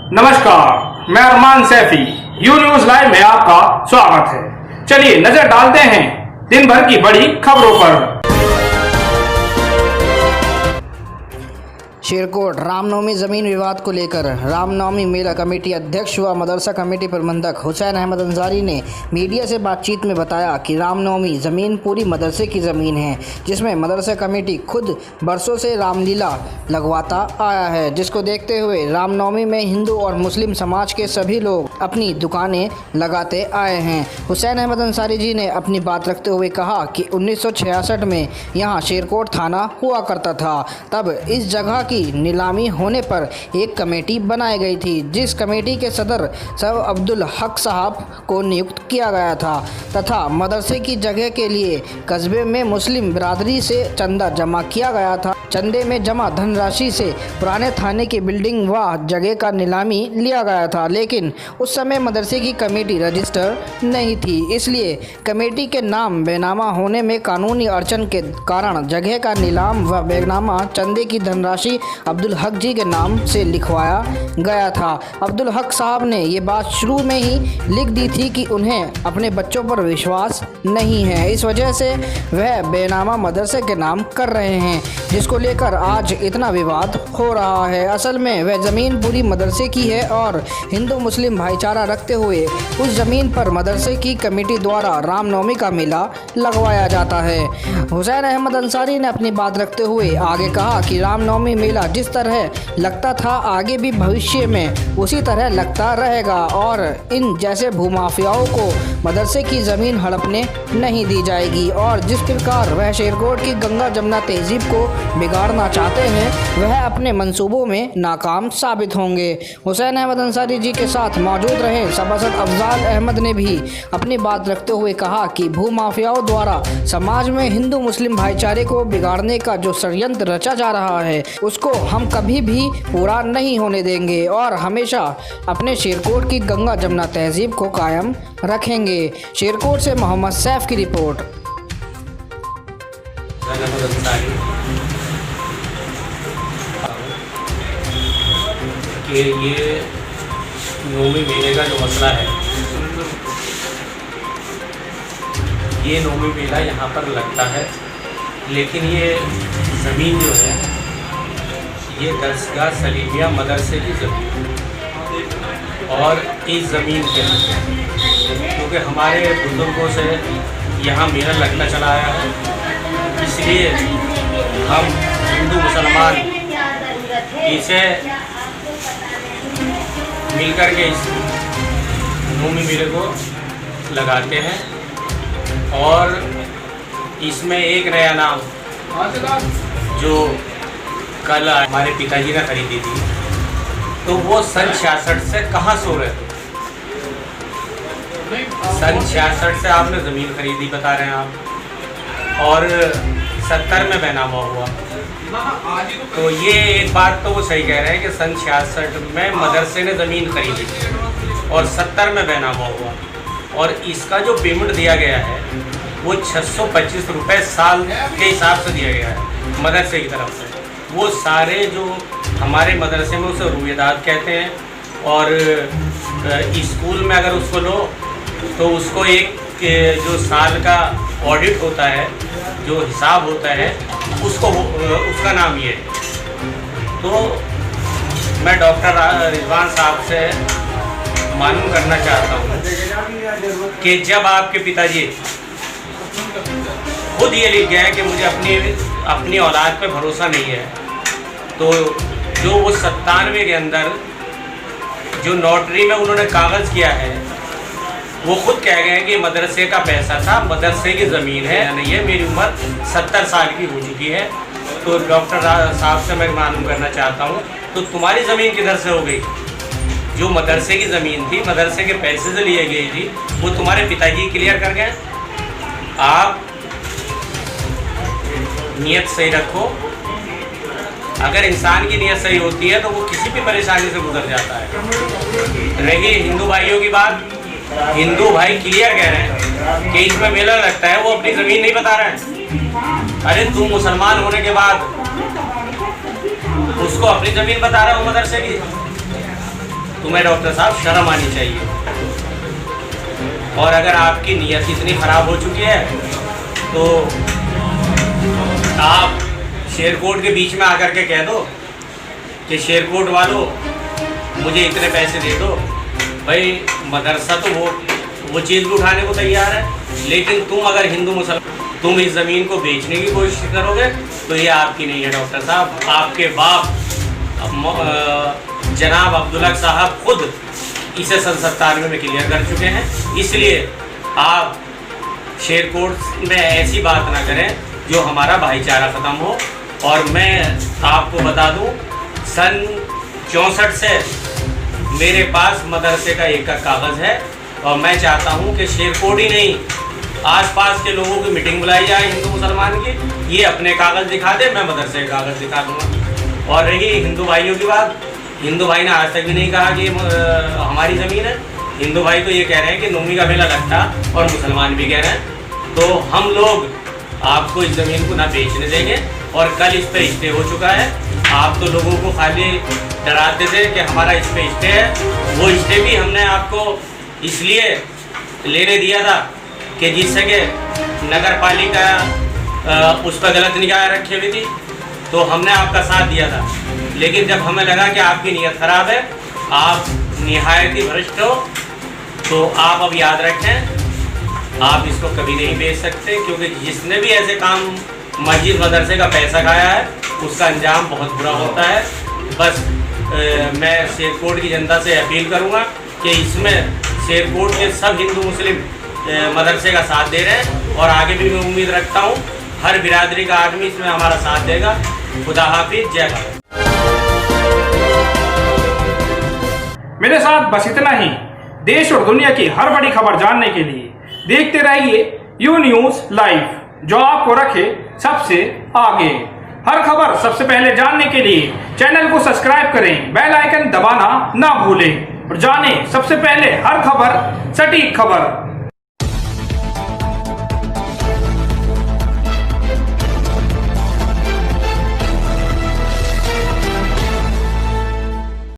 नमस्कार, मैं अरमान Saifi. You news live में आपका स्वागत है। चलिए नजर डालते हैं दिन भर की बड़ी खबरों पर। शेरकोट रामनवमी जमीन विवाद को लेकर रामनवमी मेला कमेटी अध्यक्ष व मदरसा कमेटी प्रबंधक हुसैन अहमद अंसारी ने मीडिया से बातचीत में बताया कि रामनवमी ज़मीन पूरी मदरसे की ज़मीन है, जिसमें मदरसा कमेटी खुद बरसों से रामलीला लगवाता आया है, जिसको देखते हुए रामनवमी में हिंदू और मुस्लिम समाज के सभी लोग अपनी दुकानें लगाते आए हैं। हुसैन अहमद अंसारी जी ने अपनी बात रखते हुए कहा कि 1966 में यहाँ शेरकोट थाना हुआ करता था। तब इस जगह की नीलामी होने पर एक कमेटी बनाई गई थी, जिस कमेटी के सदर सब अब्दुल हक साहब को नियुक्त किया गया था तथा मदरसे की जगह के लिए कस्बे में मुस्लिम बिरादरी से चंदा जमा किया गया था। चंदे में जमा धनराशि से पुराने थाने की बिल्डिंग व जगह का नीलामी लिया गया था, लेकिन उस समय मदरसे की कमेटी रजिस्टर नहीं थी, इसलिए कमेटी के नाम बेनामा होने में कानूनी अड़चन के कारण जगह का नीलाम व बेनामा चंदे की धनराशि अब्दुल हक जी के नाम से लिखवाया गया था। अब्दुल हक साहब ने ये बात शुरू में ही लिख दी थी कि उन्हें अपने बच्चों पर विश्वास नहीं है, इस वजह से वह बेनामा मदरसे के नाम कर रहे हैं, जिसको लेकर आज इतना विवाद हो रहा है। असल में वह ज़मीन पूरी मदरसे की है और हिंदू मुस्लिम भाईचारा रखते हुए उस ज़मीन पर मदरसे की कमेटी द्वारा रामनवमी का मेला लगवाया जाता है। हुसैन अहमद अंसारी ने अपनी बात रखते हुए आगे कहा कि रामनवमी मेला जिस तरह लगता था आगे भी भविष्य में उसी तरह लगता रहेगा और इन जैसे भूमाफियाओं को मदरसे की ज़मीन हड़पने नहीं दी जाएगी और जिस प्रकार वह शेरकोट की गंगा जमुना तहजीब को बिगाड़ना चाहते हैं वह अपने मंसूबों में नाकाम साबित होंगे। हुसैन अहमद अंसारी जी के साथ मौजूद रहे सभासद अफजाल अहमद ने भी अपनी बात रखते हुए कहा कि भूमाफियाओं द्वारा समाज में हिंदू मुस्लिम भाईचारे को बिगाड़ने का जो षड्यंत्र रचा जा रहा है उसको हम कभी भी पूरा नहीं होने देंगे और हमेशा अपने शेरकोट की गंगा जमुना तहजीब को कायम रखेंगे। शेरकोट से मोहम्मद सैफ की रिपोर्ट। कि ये नवमी मेले का जो मसला है, ये नवमी मेला यहाँ पर लगता है, लेकिन ये ज़मीन जो है ये दरसगाह सलीमिया मदरसे की ज़मीन और इस ज़मीन के क्योंकि हमारे बुजुर्गों से यहाँ मेला लगता चला आया है, इसलिए हम हिंदू मुसलमान इसे मिलकर के इस नवमी मेले को लगाते हैं और इसमें एक नया नाम जो कल हमारे पिताजी ने खरीदी थी, तो वो सन 66 से कहाँ सो रहे थे। सन 66 से आपने ज़मीन खरीदी बता रहे हैं आप और 70 में बैनामा हुआ, तो ये एक बात तो वो सही कह रहे हैं कि सन 66 में मदरसे ने ज़मीन खरीदी और 70 में बैनामा हुआ और इसका जो पेमेंट दिया गया है वो 625 रुपये साल के हिसाब से दिया गया है मदरसे की तरफ से। वो सारे जो हमारे मदरसे में उसे रुएदाद कहते हैं और स्कूल में अगर उसको लो तो उसको एक जो साल का ऑडिट होता है, जो हिसाब होता है, उसको उसका नाम ये है। तो मैं डॉक्टर रिजवान साहब से मालूम करना चाहता हूँ कि जब आपके पिताजी खुद ये लिख गए कि मुझे अपनी औलाद पे भरोसा नहीं है, तो जो वो 97 के अंदर जो नोटरी में उन्होंने कागज़ किया है वो खुद कह गए कि मदरसे का पैसा था, मदरसे की ज़मीन है नहीं है। मेरी उम्र 70 साल की हो चुकी है, तो डॉक्टर साहब से मैं मालूम करना चाहता हूँ, तो तुम्हारी ज़मीन किधर से हो गई? जो मदरसे की ज़मीन थी, मदरसे के पैसे से लिए गई थी, वो तुम्हारे पिताजी क्लियर कर गए। आप नीयत सही रखो, अगर इंसान की नीयत सही होती है तो वो किसी भी परेशानी से गुजर जाता है। रही हिंदू भाइयों की बात, हिंदू भाई क्लियर कह रहे हैं कि इसमें मेला लगता है, वो अपनी ज़मीन नहीं बता रहे हैं। अरे तुम मुसलमान होने के बाद उसको अपनी ज़मीन बता रहे हो मदरसे की, तुम्हें डॉक्टर साहब शर्म आनी चाहिए। और अगर आपकी नीयत इतनी ख़राब हो चुकी है तो आप शेरकोट के बीच में आकर के कह दो कि शेरकोट वालों मुझे इतने पैसे दे दो। भाई मदरसा तो वो चीज़ भी उठाने को तैयार है, लेकिन तुम अगर हिंदू मुसलमान तुम इस ज़मीन को बेचने की कोशिश करोगे तो ये आपकी नहीं है डॉक्टर साहब। आपके बाप जनाब अब्दुल्ला साहब खुद इसे सन 97 में क्लियर कर चुके हैं। इसलिए आप शेरकोट में ऐसी बात ना करें जो हमारा भाईचारा ख़त्म हो। और मैं आपको बता दूं, सन 64 से मेरे पास मदरसे का एक कागज़ है और मैं चाहता हूं कि शेरकोट ही नहीं, आसपास के लोगों की मीटिंग बुलाई जाए हिंदू मुसलमान की, ये अपने कागज़ दिखा दे, मैं मदरसे के कागज़ दिखा दूँगा। और रही हिंदू भाइयों की बात, हिंदू भाई ने आज तक भी नहीं कहा कि हमारी ज़मीन है। हिंदू भाई तो ये कह रहे हैं कि नौमी का मेला लगता, और मुसलमान भी कह रहे हैं। तो हम लोग आपको इस ज़मीन को ना बेचने देंगे। और कल इस पे स्टे हो चुका है। आप तो लोगों को खाली डराते थे कि हमारा इस पे स्टे है, वो स्टे भी हमने आपको इसलिए लेने दिया था कि जिससे कि नगर पालिका उस पर गलत निगाह रखी हुई थी, तो हमने आपका साथ दिया था। लेकिन जब हमें लगा कि आपकी नीयत ख़राब है, आप निहायत ही भ्रष्ट हो, तो आप अब याद रखें, आप इसको कभी नहीं बेच सकते, क्योंकि जिसने भी ऐसे काम मस्जिद मदरसे का पैसा खाया है उसका अंजाम बहुत बुरा होता है। बस मैं शेरकोट की जनता से अपील करूंगा कि इसमें शेरकोट के सब हिंदू मुस्लिम मदरसे का साथ दे रहे हैं, और आगे भी मैं उम्मीद रखता हूं हर बिरादरी का आदमी इसमें हमारा साथ देगा। खुदा हाफिज, जय भारत। मेरे साथ बस इतना ही। देश और दुनिया की हर बड़ी खबर जानने के लिए देखते रहिए यू न्यूज़ लाइव, जो आपको रखे सबसे आगे। हर खबर सबसे पहले जानने के लिए चैनल को सब्सक्राइब करें, बेल आइकन दबाना ना भूलें और जानें सबसे पहले हर खबर, सटीक खबर।